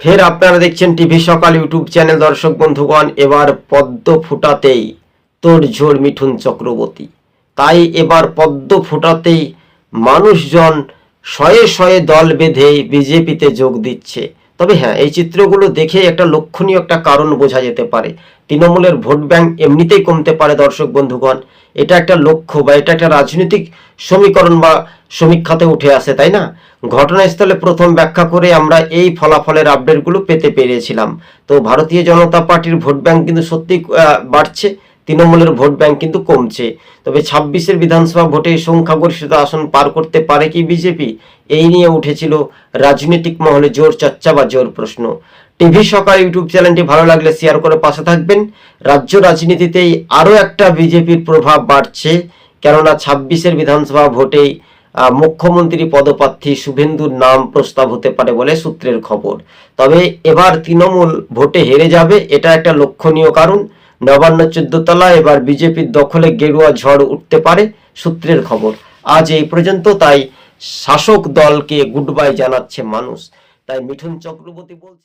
ফের আপনারা দেখছেন টিভি সকাল ইউটিউব চ্যানেল। দর্শক বন্ধুগণ, এবার পদ্ম ফোটাতেই তোড়জোড় মিঠুন চক্রবর্তী। তাই এবার পদ্ম ফোটাতেই মানুষজন শয়ে শয়ে দল বেঁধে বিজেপিতে যোগ দিচ্ছে। তবে হ্যাঁ, এই চিত্রগুলো দেখে একটা লক্ষণীয় একটা কারণ বোঝা যেতে পারে। তৃণমূলের ভোট ব্যাংক এমনিতেই কমতে পারে দর্শক বন্ধুগণ, এটা একটা লক্ষ্য বা এটা একটা রাজনৈতিক সমীকরণ বা সমীক্ষাতে উঠে আসে, তাই না? ঘটনাস্থলে প্রথম ব্যাখ্যা করে আমরা এই ফলাফলের আপডেটগুলো পেতে পেরেছিলাম। তো ভারতীয় জনতা পার্টির ভোট ব্যাংক কিন্তু সত্যি বাড়ছে, তৃণমূলের ভোট ব্যাংক কিন্তু কমছে। তবে 26-এর বিধানসভা ভোটে সংখ্যাগরিষ্ঠতা আসন পার করতে পারে কি বিজেপি? এই নিয়ে উঠেছিল রাজনৈতিক মহলে জোর চর্চা বা জোর প্রশ্ন। টিভি সকাল ইউটিউব চ্যানেলটি ভালো লাগলে শেয়ার করে পাশে থাকবেন। রাজ্য রাজনীতিতেই আরও একটা বিজেপির প্রভাব বাড়ছে, কেননা 26-এর বিধানসভা ভোটেই মুখ্যমন্ত্রী পদপ্রার্থী শুভেন্দুর নাম প্রস্তাব হতে পারে বলে সূত্রের খবর। তবে এবার তৃণমূল ভোটে হেরে যাবে, এটা একটা লক্ষণীয় কারণ। নবান্ন 14 তলা এবার বিজেপির দখলে গেরুয়া ঝড় উঠতে পারে সূত্রের খবর। আজ এই পর্যন্ত। তাই শাসক দলকে গুড বাই জানাচ্ছে মানুষ। তাই মিঠুন চক্রবর্তী বলছে।